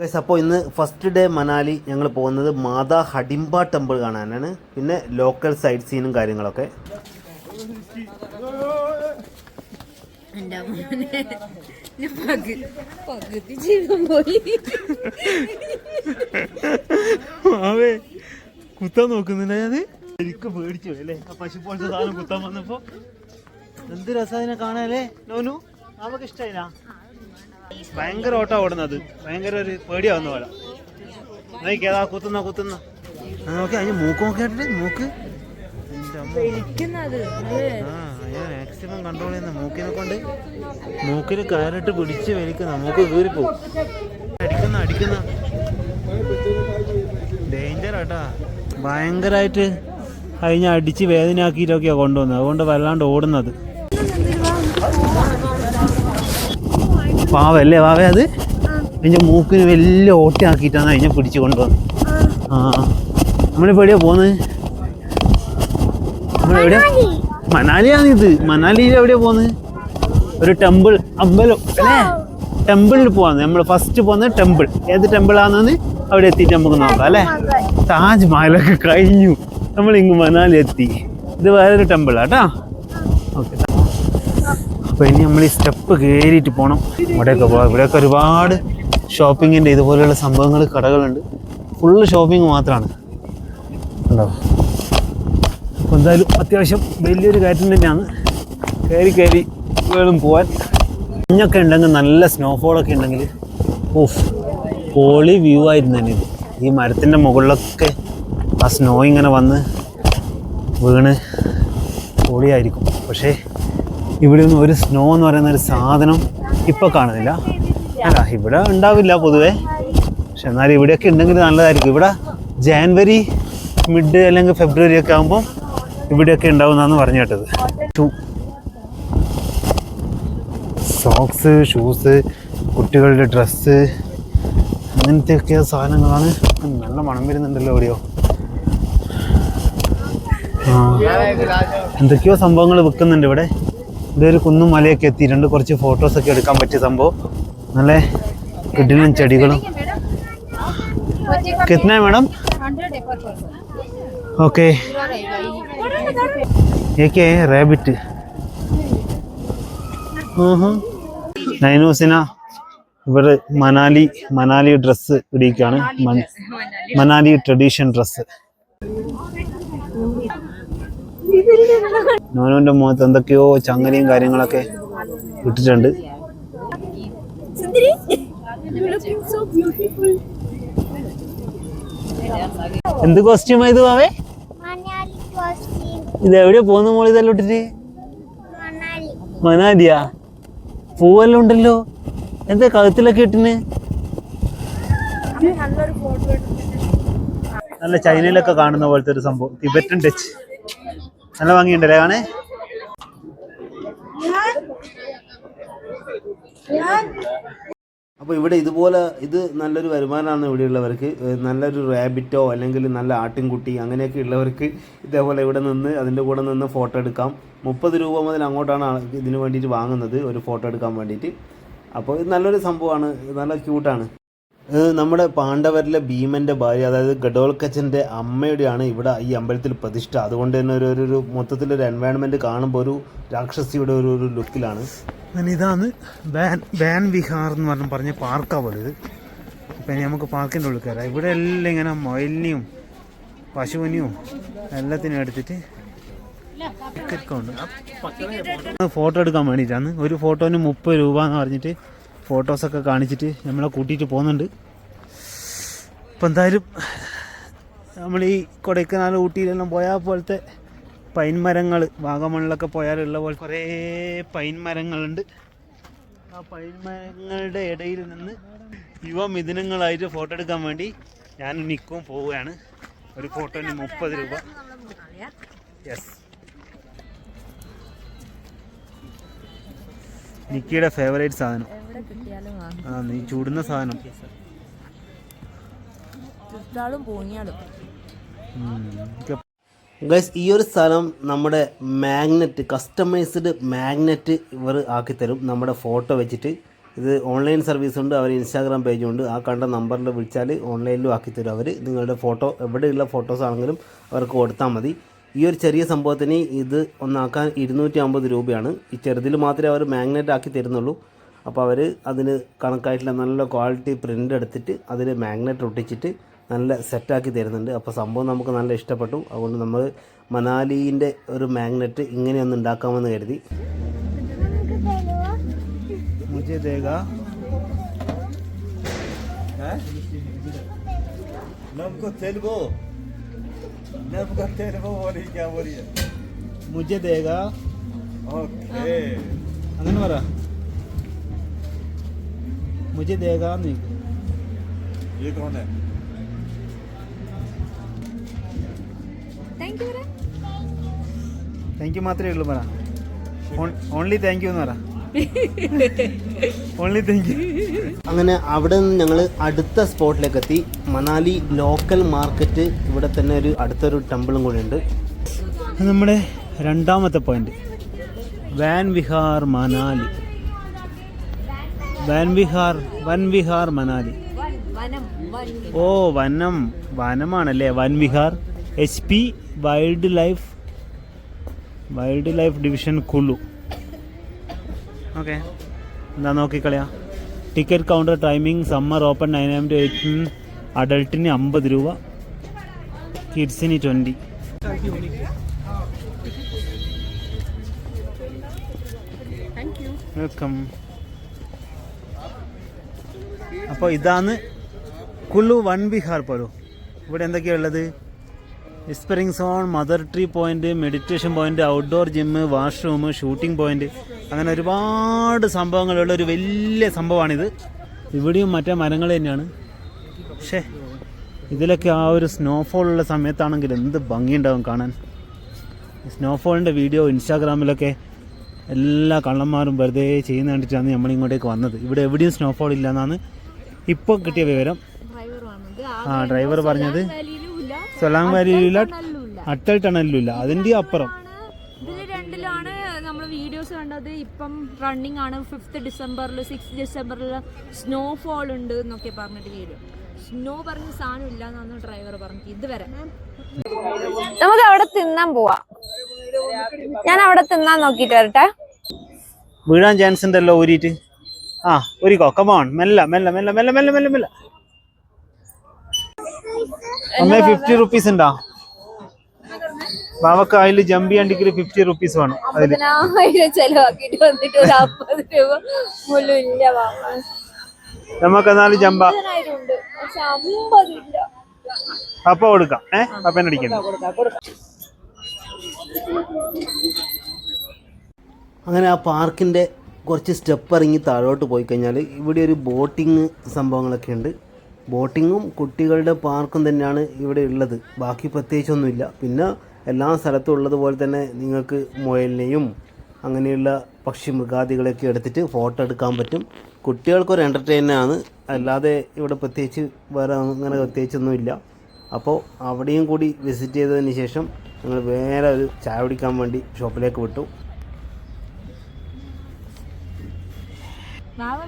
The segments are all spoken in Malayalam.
ഗൈസ്, അപ്പോൾ ഇന്ന് ഫസ്റ്റ് ഡേ മനാലി ഞങ്ങൾ പോകുന്നത് മാതാ ഹഡിംബ ടെമ്പിൾ കാണാനാണ്. പിന്നെ ലോക്കൽ സൈറ്റ് സീനും കാര്യങ്ങളൊക്കെ. കുത്താൻ നോക്കുന്നില്ല അത് എനിക്ക് പേടിച്ചു അല്ലേ? ആ പശു പോലത്തെ സാധനം കുത്താൻ വന്നപ്പോ എന്ത് രസാദിനെ കാണാല്ലേ നോനു, നമുക്ക് ഇഷ്ടായില്ല. ഭയങ്കര ഓട്ടം ഓടുന്നത്, ഭയങ്കര ഒരു പേടിയാവുന്ന പോലെ. നോക്കിയതാ കുത്തുന്ന നോക്കി അതിന് മൂക്ക് നോക്കിയാട്ടില്ലേ, മൂക്ക് മാക്സിമം കൺട്രോൾ ചെയ്യുന്ന മൂക്കിനെ കൊണ്ട്. മൂക്കിന് കയറിട്ട് പിടിച്ച് വലിക്കുന്ന, മൂക്ക് കീറിപ്പോവും. അടിക്കുന്ന ഡേഞ്ചർ ആട്ടാ, ഭയങ്കരമായിട്ട് കഴിഞ്ഞ അടിച്ച് വേദനയാക്കിയിട്ടൊക്കെയാണ് കൊണ്ടുവന്നത്. അതുകൊണ്ട് വല്ലാണ്ട് ഓടുന്നത്. പാവല്ലേ വാവേ, അത് അതിൻ്റെ മൂക്കിന് വലിയ ഓട്ടയാക്കിയിട്ടാണ് അതിനെ പിടിച്ച് കൊണ്ടുവന്നത്. നമ്മളിപ്പോൾ എവിടെയാ പോകുന്നത്? നമ്മളെവിടെയാ? മനാലിയാണിത്. മനാലിയിൽ എവിടെയാ പോകുന്നത്? ഒരു ടെമ്പിൾ, അമ്പലം അല്ലേ? ടെമ്പിളിൽ പോവാന്ന് നമ്മൾ ഫസ്റ്റ് പോകുന്നത്. ടെമ്പിൾ ഏത് ടെമ്പിളാണെന്ന് അവിടെ എത്തിയിട്ട് നമുക്ക് നോക്കാം അല്ലേ? താജ്മഹലൊക്കെ കഴിഞ്ഞു, നമ്മളിങ്ങ് മനാലി എത്തി. ഇത് വേറൊരു ടെമ്പിളാട്ടാ. ഓക്കെ, അപ്പോൾ ഇനി നമ്മൾ ഈ സ്റ്റെപ്പ് കയറിയിട്ട് പോകണം. ഇവിടെയൊക്കെ പോകാം. ഇവിടെയൊക്കെ ഒരുപാട് ഷോപ്പിങ്ങിൻ്റെ ഇതുപോലെയുള്ള സംഭവങ്ങൾ, കടകളുണ്ട്. ഫുള്ള് ഷോപ്പിംഗ് മാത്രമാണ് ഉണ്ടാവും. അപ്പോൾ എന്തായാലും അത്യാവശ്യം വലിയൊരു കയറ്റം തന്നെയാണ്. കയറി വേണം പോകാൻ. മഞ്ഞൊക്കെ ഉണ്ടെങ്കിൽ, നല്ല സ്നോഫോളൊക്കെ ഉണ്ടെങ്കിൽ പൊളി വ്യൂ ആയിരുന്നു തന്നെ ഇത്. ഈ മരത്തിൻ്റെ മുകളിലൊക്കെ ആ സ്നോ ഇങ്ങനെ വന്ന് വീണ് പൊളിയായിരിക്കും. പക്ഷേ ഇവിടെ ഒന്നും ഒരു സ്നോ എന്ന് പറയുന്ന ഒരു സാധനം ഇപ്പോൾ കാണുന്നില്ല. അല്ല, ഇവിടെ ഉണ്ടാവില്ല പൊതുവേ, പക്ഷെ എന്നാലും ഇവിടെയൊക്കെ ഉണ്ടെങ്കിൽ നല്ലതായിരിക്കും. ഇവിടെ ജാനുവരി മിഡ് അല്ലെങ്കിൽ ഫെബ്രുവരി ഒക്കെ ആകുമ്പോൾ ഇവിടെയൊക്കെ ഉണ്ടാവുമെന്നാണ് പറഞ്ഞു കേട്ടത്. സോക്സ്, ഷൂസ്, കുട്ടികളുടെ ഡ്രസ്സ്, അങ്ങനത്തെയൊക്കെ സാധനങ്ങളാണ്. നല്ല മണം വരുന്നുണ്ടല്ലോ എവിടെയോ. എന്തൊക്കെയോ സംഭവങ്ങൾ വിൽക്കുന്നുണ്ട് ഇവിടെ. ഇതൊരു കുന്നും മലയൊക്കെ എത്തിയിട്ടുണ്ട്. കുറച്ച് ഫോട്ടോസൊക്കെ എടുക്കാൻ പറ്റിയ സംഭവം. നല്ല കിടിലൻ ചെടികളും. കിतना है मैडम? ओके, ये क्या है? रैबिट. നൈനൂസിന ഇവിടെ മനാലി ഡ്രസ്സ് ഇടിക്കുകയാണ്. Manali tradition dress. നോനുവിൻ്റെ മുഖത്ത് എന്തൊക്കെയോ ചങ്ങലയും കാര്യങ്ങളൊക്കെ ഇട്ടിട്ടുണ്ട്. എന്ത് കോസ്റ്റ്യൂമാ ഇത് വാവേ? ഇത് എവിടെയാ പോകുന്ന മോള് ഇതെല്ലാം ഇട്ടിട്ട്? മനാലിയാ? പൂവെല്ലാം ഉണ്ടല്ലോ, എന്താ കഴുത്തിലൊക്കെ ഇട്ടിന്? നല്ല ചൈനയിലൊക്കെ കാണുന്ന പോലത്തെ ഒരു സംഭവം, ടിബറ്റൻ ടച്ച്. നല്ല ഭംഗിയുണ്ടല്ലേ കാണേ? അപ്പോൾ ഇവിടെ ഇതുപോലെ ഇത് നല്ലൊരു വരുമാനമാണ് ഇവിടെയുള്ളവർക്ക്. നല്ലൊരു റാബിറ്റോ അല്ലെങ്കിൽ നല്ല ആട്ടിൻകുട്ടി അങ്ങനെയൊക്കെ ഉള്ളവർക്ക് ഇതേപോലെ ഇവിടെ നിന്ന് അതിൻ്റെ കൂടെ നിന്ന് ഫോട്ടോ എടുക്കാം. 30 രൂപ മുതൽ അങ്ങോട്ടാണ് ഇതിന് വേണ്ടിയിട്ട് വാങ്ങുന്നത്, ഒരു ഫോട്ടോ എടുക്കാൻ വേണ്ടിയിട്ട്. അപ്പോൾ ഇത് നല്ലൊരു സംഭവമാണ്, നല്ല ക്യൂട്ടാണ്. നമ്മുടെ പാണ്ഡവരിലെ ഭീമൻ്റെ ഭാര്യ, അതായത് ഘടോൽക്കച്ചൻ്റെ അമ്മയുടെയാണ് ഇവിടെ ഈ അമ്പലത്തിൽ പ്രതിഷ്ഠ. അതുകൊണ്ട് തന്നെ ഒരു മൊത്തത്തിലൊരു എൻവയൺമെൻറ്റ് കാണുമ്പോൾ ഒരു രാക്ഷസിയുടെ ഒരു ലുക്കിലാണ്. അങ്ങനെ ഇതാണ് ബാൻ വിഹാർ എന്ന് പറഞ്ഞ പാർക്കാണ് പോലെ ഇത്. ഇപ്പം ഇനി നമുക്ക് പാർക്കിൻ്റെ ഉള്ളിൽ കയറാം. ഇവിടെ എല്ലാം ഇങ്ങനെ മൊയിലിനെയും പശുവിനെയും എല്ലാത്തിനും എടുത്തിട്ട് ഫോട്ടോ എടുക്കാൻ വേണ്ടിയിട്ടാണ്. ഒരു ഫോട്ടോന് 30 രൂപ എന്ന് പറഞ്ഞിട്ട് ഫോട്ടോസൊക്കെ കാണിച്ചിട്ട് നമ്മളെ കൂട്ടിയിട്ട് പോകുന്നുണ്ട്. ഇപ്പം എന്തായാലും നമ്മൾ ഈ കൊടൈക്കനാൽ, ഊട്ടിയിലെല്ലാം പോയാൽ പോലത്തെ പൈൻ മരങ്ങൾ, വാഗമണിലൊക്കെ പോയാലുള്ള പോലെ കുറേ പൈൻ മരങ്ങളുണ്ട്. ആ പൈൻ മരങ്ങളുടെ ഇടയിൽ നിന്ന് യുവമിഥുനങ്ങളായിട്ട് ഫോട്ടോ എടുക്കാൻ വേണ്ടി ഞാനും നിക്കും പോവുകയാണ്. ഒരു ഫോട്ടോന് 30 രൂപ. യെസ്, നിക്കിയുടെ ഫേവറേറ്റ് സാധനം. നീ ചൂടുന്ന സാധനം. ഗൈസ്, ഈ ഒരു സ്ഥലം നമ്മുടെ മാഗ്നറ്റ്, കസ്റ്റമൈസ്ഡ് മാഗ്നറ്റ് ഇവർ ആക്കിത്തരും. നമ്മുടെ ഫോട്ടോ വെച്ചിട്ട് ഇത് ഓൺലൈൻ സർവീസ് ഉണ്ട്, അവർ ഇൻസ്റ്റാഗ്രാം പേജുണ്ട്. ആ കണ്ട നമ്പറിൽ വിളിച്ചാൽ ഓൺലൈനിലും ആക്കിത്തരും അവർ. നിങ്ങളുടെ ഫോട്ടോ എവിടെയുള്ള ഫോട്ടോസ് ആണെങ്കിലും അവർക്ക് കൊടുത്താൽ മതി. ഈ ഒരു ചെറിയ സംഭവത്തിന് ഇത് ഒന്നാക്കാൻ 250 രൂപയാണ്. ഈ ചെറുതിൽ മാത്രമേ അവർ മാഗ്നറ്റ് ആക്കി തരുന്നുള്ളൂ. അപ്പോൾ അവർ അതിന് കണക്കായിട്ടുള്ള നല്ല ക്വാളിറ്റി പ്രിൻ്റ് എടുത്തിട്ട് അതിൽ മാഗ്നറ്റ് ഒട്ടിച്ചിട്ട് നല്ല സെറ്റാക്കി തരുന്നുണ്ട്. അപ്പോൾ സംഭവം നമുക്ക് നല്ല ഇഷ്ടപ്പെട്ടു. അതുകൊണ്ട് നമ്മൾ മനാലീൻ്റെ ഒരു മാഗ്നറ്റ് ഇങ്ങനെയൊന്ന് ഉണ്ടാക്കാമെന്ന് കരുതി. मुझे देगा नमको तेलुगु बोली क्या बोली है मुझे देगा ओके അങ്ങനെ പറ मुझे देगा नहीं ये कौन है താങ്ക് യു മാത്രമേ ഉള്ളൂ പറ. ഓൺലി താങ്ക് യു എന്ന് പറ. Only thank you. അങ്ങനെ അവിടെ നിന്ന് ഞങ്ങൾ അടുത്ത സ്പോട്ടിലേക്ക് എത്തി. Manali local market. ഇവിടെ തന്നെ അടുത്തൊരു ടെമ്പിളും കൂടി ഉണ്ട്. നമ്മുടെ രണ്ടാമത്തെ പോയിന്റ് വാൻ വിഹാർ മനാലി. വൻ വിഹാർ മനാലി. ഓ വനമാണല്ലേ Van Vihar. HP wild life division Kullu. Okay, എന്താ നോക്കിക്കളയാ. Ticket counter timing summer open 9 AM to 8 PM. അഡൾട്ടിന് 50 രൂപ, കിഡ്സിന് 20. വെൽക്കം. അപ്പോൾ ഇതാണ് കുളു വൻ വിഹാർ. പോലും ഇവിടെ എന്തൊക്കെയാണ് ഉള്ളത്? Spring zone, mother tree point, meditation point, outdoor gym, washroom, shooting point, അങ്ങനെ ഒരുപാട് സംഭവങ്ങളുള്ള ഒരു വലിയ സംഭവമാണിത്. ഇവിടെയും മറ്റേ മരങ്ങൾ തന്നെയാണ്. പക്ഷേ ഇതിലൊക്കെ ആ ഒരു സ്നോഫോളുള്ള സമയത്താണെങ്കിൽ എന്ത് ഭംഗിയുണ്ടാവും കാണാൻ. സ്നോഫോളിൻ്റെ വീഡിയോ ഇൻസ്റ്റാഗ്രാമിലൊക്കെ എല്ലാ കള്ളന്മാരും വെറുതെ ചെയ്യുന്ന കണ്ടിട്ടാണ് നമ്മളിങ്ങോട്ടേക്ക് വന്നത്. ഇവിടെ എവിടെയും സ്നോഫോൾ ഇല്ല എന്നാണ് ഇപ്പോൾ കിട്ടിയ വിവരം. ഡ്രൈവർ പറഞ്ഞത് സൊലാങ് വാലിയിലില്ല, അട്ടൽ ടണലിലില്ല, അതിൻ്റെ അപ്പുറം. ഇതിൽ രണ്ടിലാണ് നമ്മൾ വീഡിയോസ് കണ്ടത്. ഇപ്പം റണ്ണിങ് ആണ്. 5th ഡിസംബറിൽ 6th ഡിസംബറിൽ സ്നോഫോൾ ഉണ്ട് എന്നൊക്കെ പറഞ്ഞിട്ട് വീഡിയോ. സ്നോ പറഞ്ഞ സാധനം ഇല്ല എന്നാണ് ഡ്രൈവർ പറഞ്ഞത് ഇതുവരെ. നമുക്ക് അവിടെ തിന്നാൻ പോവാം. ഞാൻ അവിടെ തിന്നാൻ നോക്കിട്ട് വരട്ടെ. വീഴാൻ ചാൻസ് ഉണ്ടല്ലോ ഊരിയിട്ട്. ഊരിക്കോ. കമോൺ, മെല്ലെ മെല്ലെ മെല്ലെ മെല്ലെ മെല്ലെ മെല്ലെ മെല്ലെ. 50 റുപ്പീസ് ഉണ്ടാ ബാവക്ക് അതിൽ ജമ്പ് ചെയ്യാണ്ടെങ്കിൽ 50 റുപ്പീസ് വേണം. അതില് ചെലവാക്കിട്ട് വന്നിട്ട് ഒരു 50 രൂപ പോലും ഇല്ല. നമുക്ക് എന്നാലും ജമ്പ അപ്പൊ കൊടുക്കാം. അപ്പനടിക്കണം. അങ്ങനെ ആ പാർക്കിന്റെ കുറച്ച് സ്റ്റെപ്പ് ഇറങ്ങി താഴോട്ട് പോയി കഴിഞ്ഞാൽ ഇവിടെ ഒരു ബോട്ടിങ് സംഭവങ്ങളൊക്കെ ഉണ്ട്. ബോട്ടിങ്ങും കുട്ടികളുടെ പാർക്കും തന്നെയാണ് ഇവിടെ ഉള്ളത്. ബാക്കി പ്രത്യേകിച്ചൊന്നുമില്ല. പിന്നെ എല്ലാ സ്ഥലത്തും ഉള്ളതുപോലെ തന്നെ നിങ്ങൾക്ക് മുയലിനെയും അങ്ങനെയുള്ള പക്ഷി മൃഗാദികളെയൊക്കെ എടുത്തിട്ട് ഫോട്ടോ എടുക്കാൻ പറ്റും. കുട്ടികൾക്കൊരു എൻ്റർടൈനാണ്. അല്ലാതെ ഇവിടെ പ്രത്യേകിച്ച് വേറെ അങ്ങനെ പ്രത്യേകിച്ചൊന്നുമില്ല. അപ്പോൾ അവിടെയും കൂടി വിസിറ്റ് ചെയ്തതിന് ശേഷം ഞങ്ങൾ വേറെ ഒരു ചായ കുടിക്കാൻ വേണ്ടി ഷോപ്പിലേക്ക് വിട്ടു.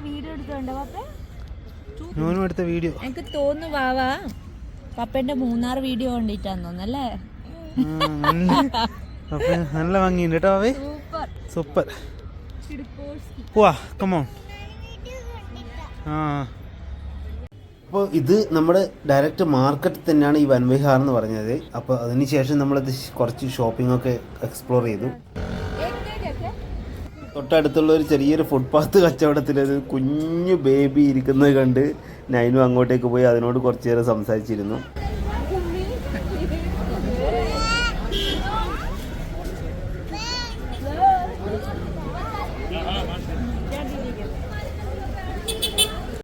വീഡിയോ എടുത്തോണ്ടോ പാപ്പ? ഞാനും എടുത്ത വീഡിയോ എനിക്ക് തോന്നുന്നു വാവാ പപ്പന്റെ 3-6 വീഡിയോ കണ്ടിട്ടാന്ന് തോന്നല്ലേ. നല്ല ഭംഗിയുണ്ട് കേട്ടോ. സൂപ്പർ. പോവാ, കമോൺ. അപ്പോൾ ഇത് നമ്മുടെ ഡയറക്റ്റ് മാർക്കറ്റ് തന്നെയാണ് ഈ വൻവിഹാർ എന്ന് പറഞ്ഞത്. അപ്പോൾ അതിനുശേഷം നമ്മളത് കുറച്ച് ഷോപ്പിംഗൊക്കെ എക്സ്പ്ലോർ ചെയ്തു. തൊട്ടടുത്തുള്ള ഒരു ചെറിയൊരു ഫുട്പാത്ത് കച്ചവടത്തിൽ ഒരു കുഞ്ഞു ബേബി ഇരിക്കുന്നത് കണ്ട് നൈനു അങ്ങോട്ടേക്ക് പോയി അതിനോട് കുറച്ച് നേരം സംസാരിച്ചിരുന്നു.